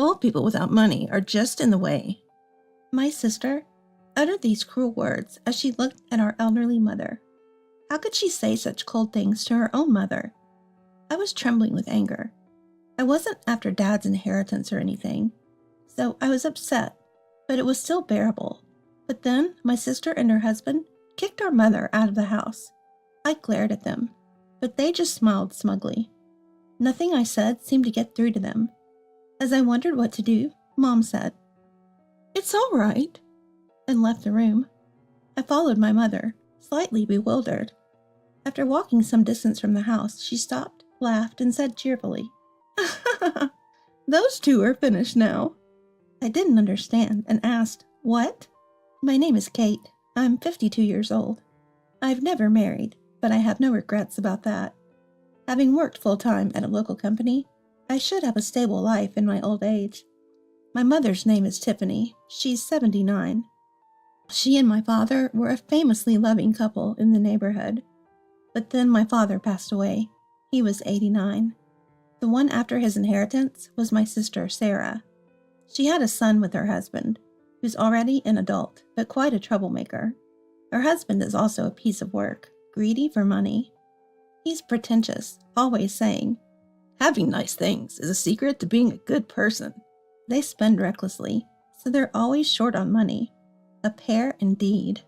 Old people without money are just in the way. My sister uttered these cruel words as she looked at our elderly mother. How could she say such cold things to her own mother? I was trembling with anger. I wasn't after Dad's inheritance or anything, so I was upset, but it was still bearable. But then my sister and her husband kicked our mother out of the house. I glared at them, but they just smiled smugly. Nothing I said seemed to get through to them. As I wondered what to do, Mom said, "It's all right," and left the room. I followed my mother, slightly bewildered. After walking some distance from the house, she stopped, laughed, and said cheerfully, "Those two are finished now." I didn't understand and asked, "What?" "My name is Kate. I'm 52 years old. I've never married, but I have no regrets about that. Having worked full-time at a local company, I should have a stable life in my old age. My mother's name is Tiffany. She's 79. She and my father were a famously loving couple in the neighborhood. But then my father passed away. He was 89. The one after his inheritance was my sister, Sarah. She had a son with her husband, who's already an adult, but quite a troublemaker. Her husband is also a piece of work, greedy for money. He's pretentious, always saying, "Having nice things is a secret to being a good person." They spend recklessly, so they're always short on money. A pair indeed.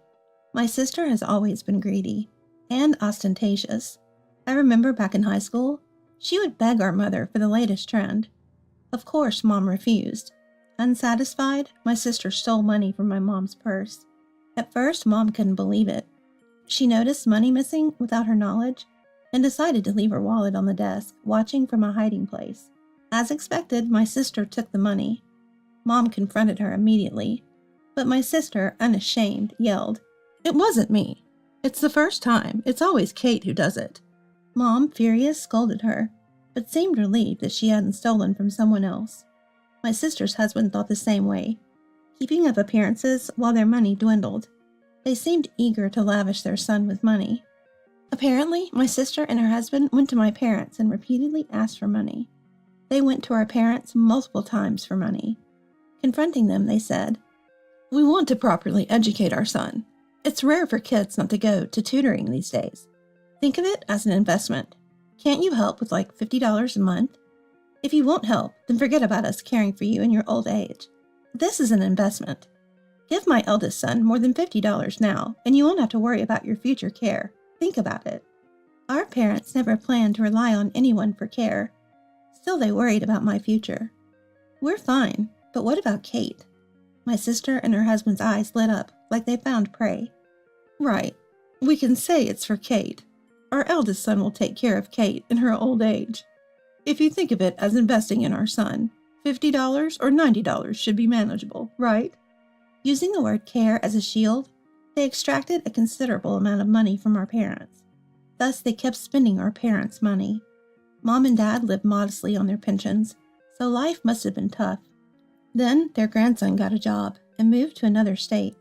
My sister has always been greedy and ostentatious. I remember back in high school, she would beg our mother for the latest trend. Of course, Mom refused. Unsatisfied, my sister stole money from my mom's purse. At first, Mom couldn't believe it. She noticed money missing without her knowledge and decided to leave her wallet on the desk, watching from a hiding place. As expected, my sister took the money. Mom confronted her immediately, but my sister, unashamed, yelled, "It wasn't me. It's the first time. It's always Kate who does it." Mom, furious, scolded her, but seemed relieved that she hadn't stolen from someone else. My sister's husband thought the same way, keeping up appearances while their money dwindled. They seemed eager to lavish their son with money. Apparently, my sister and her husband went to my parents and repeatedly asked for money. They went to our parents multiple times for money. Confronting them, they said, "We want to properly educate our son. It's rare for kids not to go to tutoring these days. Think of it as an investment. Can't you help with like $50 a month? If you won't help, then forget about us caring for you in your old age. This is an investment. Give my eldest son more than $50 now, and you won't have to worry about your future care. Think about it." Our parents never planned to rely on anyone for care. Still, they worried about my future. We're fine, but what about Kate? My sister and her husband's eyes lit up like they found prey. "Right. We can say it's for Kate. Our eldest son will take care of Kate in her old age. If you think of it as investing in our son, $50 or $90 should be manageable, right?" Using the word care as a shield, they extracted a considerable amount of money from our parents. Thus, they kept spending our parents' money. Mom and Dad lived modestly on their pensions, so life must have been tough. Then, their grandson got a job and moved to another state.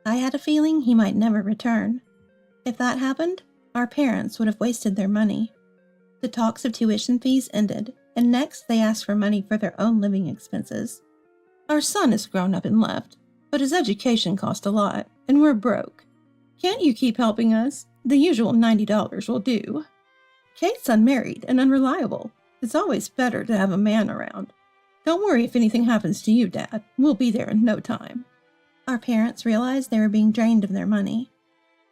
I had a feeling he might never return. If that happened, our parents would have wasted their money. The talks of tuition fees ended, and next they asked for money for their own living expenses. "Our son has grown up and left, but his education cost a lot, and we're broke. Can't you keep helping us? The usual $90 will do. Kate's unmarried and unreliable. It's always better to have a man around. Don't worry if anything happens to you, Dad. We'll be there in no time." Our parents realized they were being drained of their money.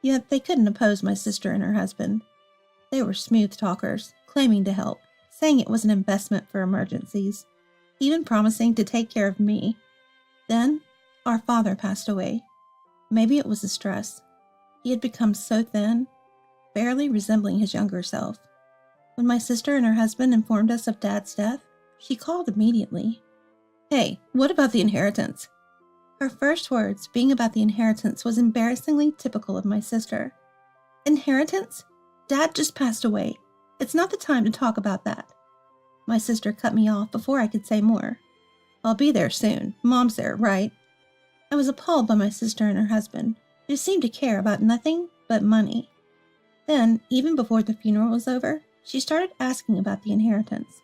Yet they couldn't oppose my sister and her husband. They were smooth talkers, claiming to help, saying it was an investment for emergencies, even promising to take care of me. Then, our father passed away. Maybe it was the stress. He had become so thin, barely resembling his younger self. When my sister and her husband informed us of Dad's death, she called immediately. "Hey, what about the inheritance?" Her first words being about the inheritance was embarrassingly typical of my sister. "Inheritance? Dad just passed away. It's not the time to talk about that." My sister cut me off before I could say more. "I'll be there soon. Mom's there, right?" I was appalled by my sister and her husband, who seemed to care about nothing but money. Then, even before the funeral was over, she started asking about the inheritance.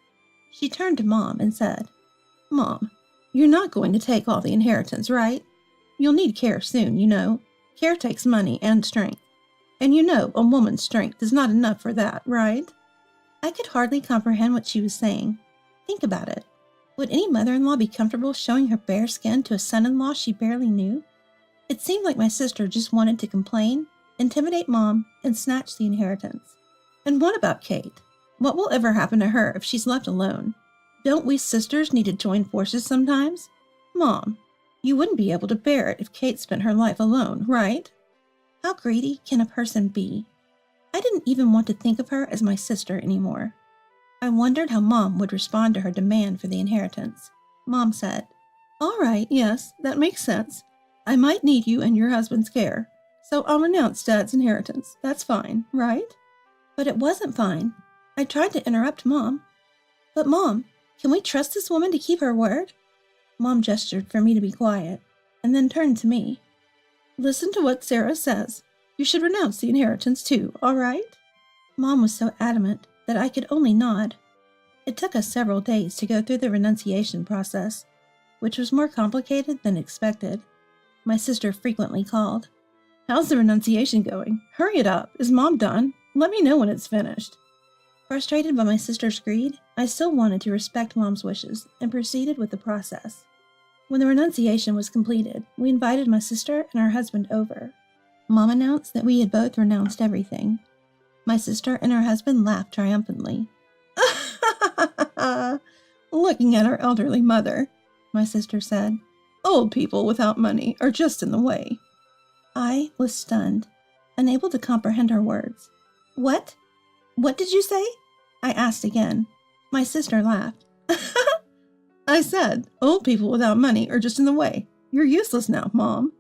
She turned to Mom and said, Mom, you're not going to take all the inheritance, right? You'll need care soon, you know. Care takes money and strength. And you know a woman's strength is not enough for that, right? I could hardly comprehend what she was saying. Think about it. Would any mother-in-law be comfortable showing her bare skin to a son-in-law she barely knew? It seemed like my sister just wanted to complain, intimidate Mom, and snatch the inheritance. And what about Kate? What will ever happen to her if she's left alone? Don't we sisters need to join forces sometimes? Mom, you wouldn't be able to bear it if Kate spent her life alone, right? How greedy can a person be? I didn't even want to think of her as my sister anymore. I wondered how Mom would respond to her demand for the inheritance. Mom said, "All right, yes, that makes sense. I might need you and your husband's care, so I'll renounce Dad's inheritance. That's fine, right?" But it wasn't fine. I tried to interrupt Mom. "But Mom, can we trust this woman to keep her word?" Mom gestured for me to be quiet, and then turned to me. "Listen to what Sarah says. You should renounce the inheritance too, all right?" Mom was so adamant that I could only nod. It took us several days to go through the renunciation process, which was more complicated than expected. My sister frequently called. "How's the renunciation going? Hurry it up. Is Mom done? Let me know when it's finished." Frustrated by my sister's greed, I still wanted to respect Mom's wishes and proceeded with the process. When the renunciation was completed, we invited my sister and her husband over. Mom announced that we had both renounced everything. My sister and her husband laughed triumphantly. "Looking at our elderly mother," my sister said. "Old people without money are just in the way." I was stunned, unable to comprehend her words. "What? What did you say?" I asked again. My sister laughed. "I said, old people without money are just in the way. You're useless now, Mom.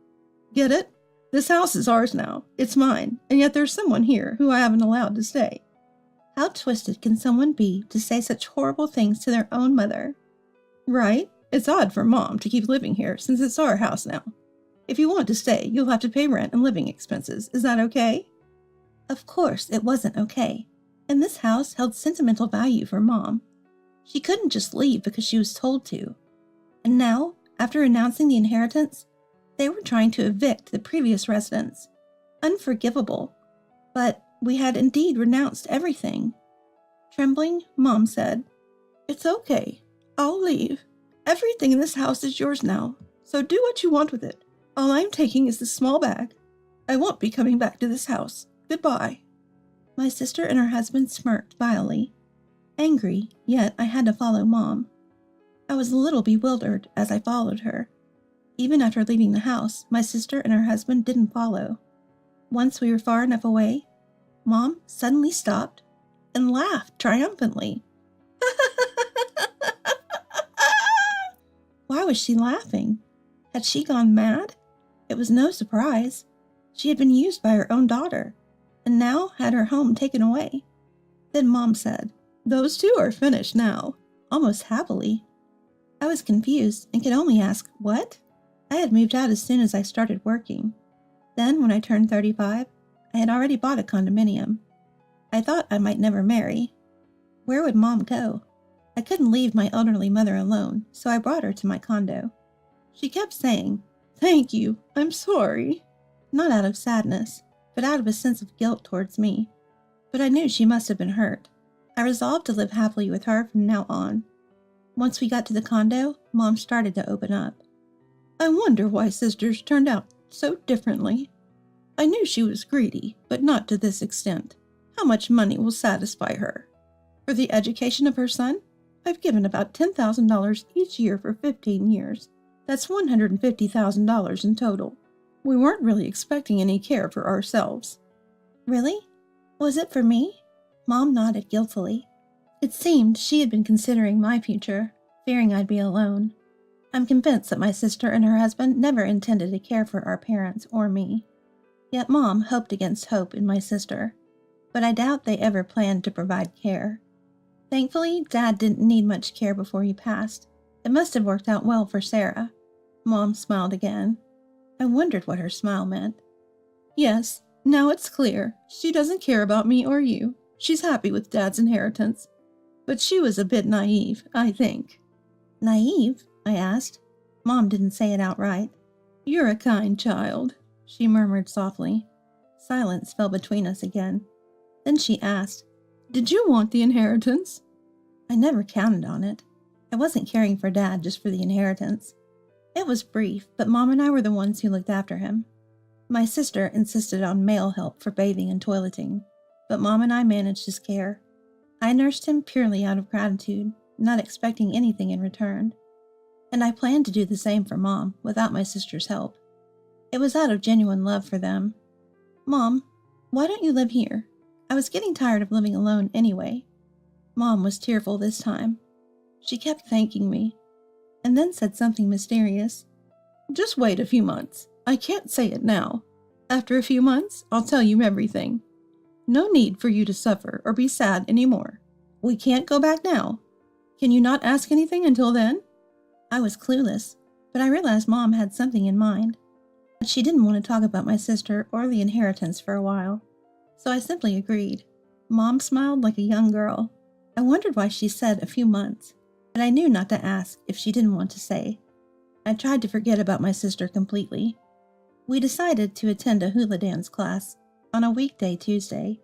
Get it? This house is ours now. It's mine, and yet there's someone here who I haven't allowed to stay." How twisted can someone be to say such horrible things to their own mother? "Right? It's odd for Mom to keep living here since it's our house now. If you want to stay, you'll have to pay rent and living expenses. Is that okay?" Of course it wasn't okay, and this house held sentimental value for Mom. She couldn't just leave because she was told to. And now, after announcing the inheritance, they were trying to evict the previous residents. Unforgivable. But we had indeed renounced everything. Trembling, Mom said, "It's okay. I'll leave. Everything in this house is yours now, so do what you want with it. All I'm taking is this small bag. I won't be coming back to this house. Goodbye." My sister and her husband smirked vilely. Angry, yet I had to follow Mom. I was a little bewildered as I followed her. Even after leaving the house, my sister and her husband didn't follow. Once we were far enough away, Mom suddenly stopped and laughed triumphantly. Why was she laughing? Had she gone mad? It was no surprise. She had been used by her own daughter, and now had her home taken away. Then Mom said, "Those two are finished now," almost happily. I was confused and could only ask, "What?" I had moved out as soon as I started working. Then, when I turned 35, I had already bought a condominium. I thought I might never marry. Where would Mom go? I couldn't leave my elderly mother alone, so I brought her to my condo. She kept saying, "Thank you, I'm sorry." Not out of sadness, but out of a sense of guilt towards me. But I knew she must have been hurt. I resolved to live happily with her from now on. Once we got to the condo, Mom started to open up. "I wonder why sisters turned out so differently. I knew she was greedy, but not to this extent. How much money will satisfy her? For the education of her son, I've given about $10,000 each year for 15 years. That's $150,000 in total. We weren't really expecting any care for ourselves." Really? Was it for me? Mom nodded guiltily. It seemed she had been considering my future, fearing I'd be alone. I'm convinced that my sister and her husband never intended to care for our parents or me. Yet Mom hoped against hope in my sister, but I doubt they ever planned to provide care. Thankfully, Dad didn't need much care before he passed. It must have worked out well for Sarah. Mom smiled again. I wondered what her smile meant. "Yes, now it's clear. She doesn't care about me or you. She's happy with Dad's inheritance. But she was a bit naive, I think." Naive? I asked. Mom didn't say it outright. You're a kind child, she murmured softly. Silence fell between us again. Then she asked, Did you want the inheritance? I never counted on it. I wasn't caring for Dad just for the inheritance. It was brief, but Mom and I were the ones who looked after him. My sister insisted on male help for bathing and toileting, but Mom and I managed his care. I nursed him purely out of gratitude, not expecting anything in return. And I planned to do the same for Mom without my sister's help. It was out of genuine love for them. Mom, why don't you live here? I was getting tired of living alone anyway. Mom was tearful this time. She kept thanking me, and then said something mysterious. Just wait a few months. I can't say it now. After a few months, I'll tell you everything. No need for you to suffer or be sad anymore. We can't go back now. Can you not ask anything until then? I was clueless, but I realized Mom had something in mind. But she didn't want to talk about my sister or the inheritance for a while, so I simply agreed. Mom smiled like a young girl. I wondered why she said a few months, but I knew not to ask if she didn't want to say. I tried to forget about my sister completely. We decided to attend a hula dance class on a weekday Tuesday.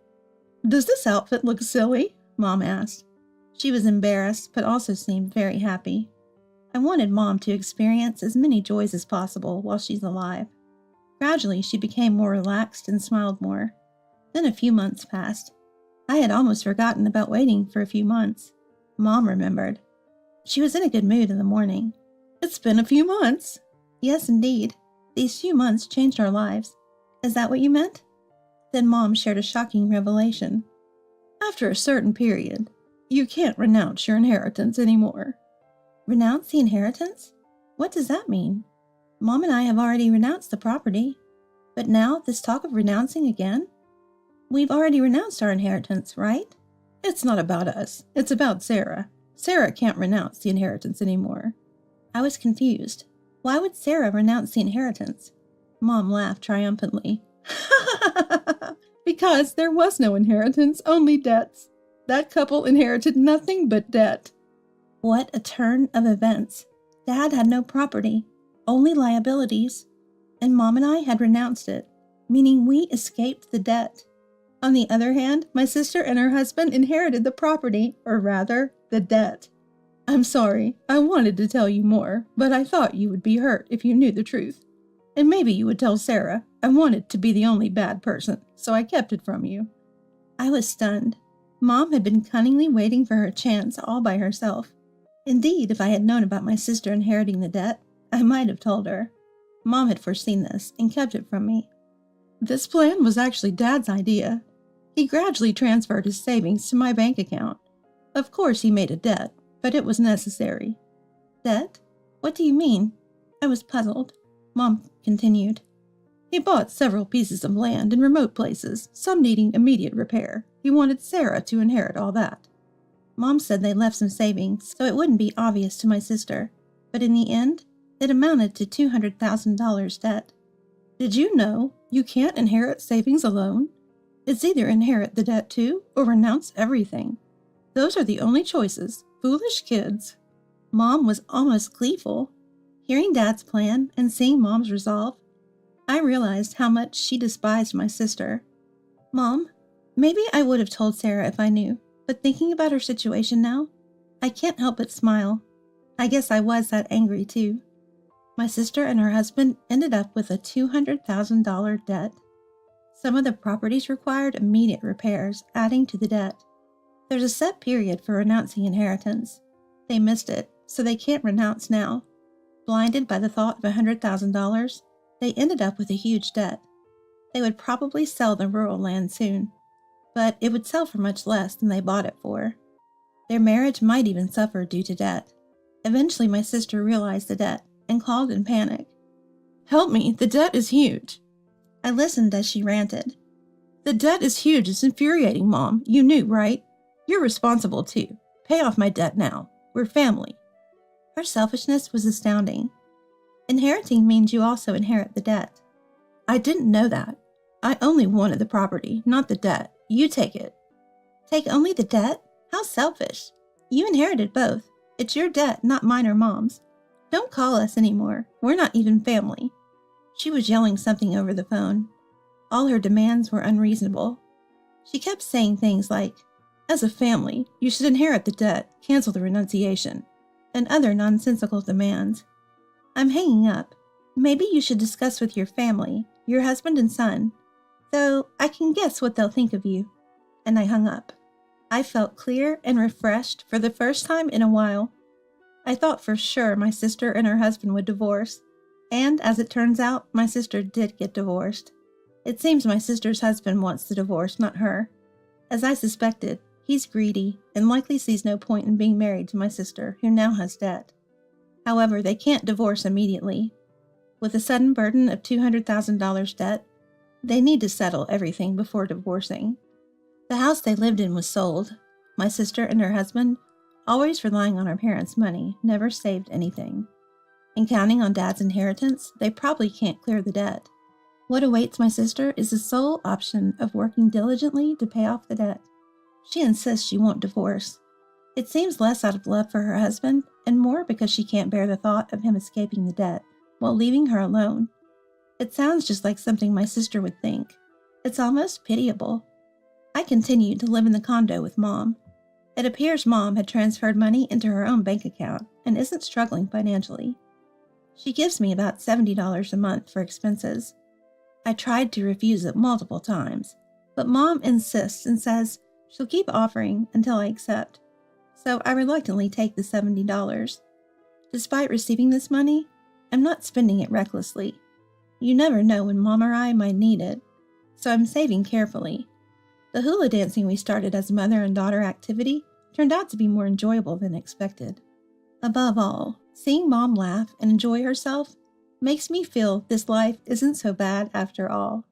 Does this outfit look silly? Mom asked. She was embarrassed, but also seemed very happy. I wanted Mom to experience as many joys as possible while she's alive. Gradually, she became more relaxed and smiled more. Then a few months passed. I had almost forgotten about waiting for a few months. Mom remembered. She was in a good mood in the morning. It's been a few months. Yes, indeed. These few months changed our lives. Is that what you meant? Then Mom shared a shocking revelation. After a certain period, you can't renounce your inheritance anymore. Renounce the inheritance? What does that mean? Mom and I have already renounced the property. But now, this talk of renouncing again? We've already renounced our inheritance, right? It's not about us. It's about Sarah. Sarah can't renounce the inheritance anymore. I was confused. Why would Sarah renounce the inheritance? Mom laughed triumphantly. Because there was no inheritance, only debts. That couple inherited nothing but debt. What a turn of events. Dad had no property, only liabilities, and Mom and I had renounced it, meaning we escaped the debt. On the other hand, my sister and her husband inherited the property, or rather, the debt. I'm sorry, I wanted to tell you more, but I thought you would be hurt if you knew the truth. And maybe you would tell Sarah. I wanted to be the only bad person, so I kept it from you. I was stunned. Mom had been cunningly waiting for her chance all by herself. Indeed, if I had known about my sister inheriting the debt, I might have told her. Mom had foreseen this and kept it from me. This plan was actually Dad's idea. He gradually transferred his savings to my bank account. Of course, he made a debt, but it was necessary. Debt? What do you mean? I was puzzled. Mom continued. He bought several pieces of land in remote places, some needing immediate repair. He wanted Sarah to inherit all that. Mom said they left some savings, so it wouldn't be obvious to my sister. But in the end, it amounted to $200,000 debt. Did you know you can't inherit savings alone? It's either inherit the debt too, or renounce everything. Those are the only choices. Foolish kids. Mom was almost gleeful. Hearing Dad's plan and seeing Mom's resolve, I realized how much she despised my sister. Mom, maybe I would have told Sarah if I knew, but thinking about her situation now, I can't help but smile. I guess I was that angry too. My sister and her husband ended up with a $200,000 debt. Some of the properties required immediate repairs, adding to the debt. There's a set period for renouncing inheritance. They missed it, so they can't renounce now. Blinded by the thought of $100,000, they ended up with a huge debt. They would probably sell the rural land soon, but it would sell for much less than they bought it for. Their marriage might even suffer due to debt. Eventually, my sister realized the debt and called in panic. Help me, the debt is huge. I listened as she ranted. The debt is huge, it's infuriating, Mom. You knew, right? You're responsible too. Pay off my debt now. We're family. Her selfishness was astounding. Inheriting means you also inherit the debt. I didn't know that. I only wanted the property, not the debt. You take it. Take only the debt? How selfish. You inherited both. It's your debt, not mine or Mom's. Don't call us anymore. We're not even family." She was yelling something over the phone. All her demands were unreasonable. She kept saying things like, "As a family, you should inherit the debt, cancel the renunciation," and other nonsensical demands. "I'm hanging up. Maybe you should discuss with your family, your husband and son, though I can guess what they'll think of you." And I hung up. I felt clear and refreshed for the first time in a while. I thought for sure my sister and her husband would divorce, and as it turns out, my sister did get divorced. It seems my sister's husband wants the divorce, not her. As I suspected, he's greedy and likely sees no point in being married to my sister, who now has debt. However, they can't divorce immediately. With a sudden burden of $200,000 debt, they need to settle everything before divorcing. The house they lived in was sold. My sister and her husband, always relying on our parents' money, never saved anything. And counting on Dad's inheritance, they probably can't clear the debt. What awaits my sister is the sole option of working diligently to pay off the debt. She insists she won't divorce. It seems less out of love for her husband and more because she can't bear the thought of him escaping the debt while leaving her alone. It sounds just like something my sister would think. It's almost pitiable. I continued to live in the condo with Mom. It appears Mom had transferred money into her own bank account and isn't struggling financially. She gives me about $70 a month for expenses. I tried to refuse it multiple times, but Mom insists and says she'll keep offering until I accept, so I reluctantly take the $70. Despite receiving this money, I'm not spending it recklessly. You never know when Mom or I might need it, so I'm saving carefully. The hula dancing we started as a mother and daughter activity turned out to be more enjoyable than expected. Above all, seeing Mom laugh and enjoy herself makes me feel this life isn't so bad after all.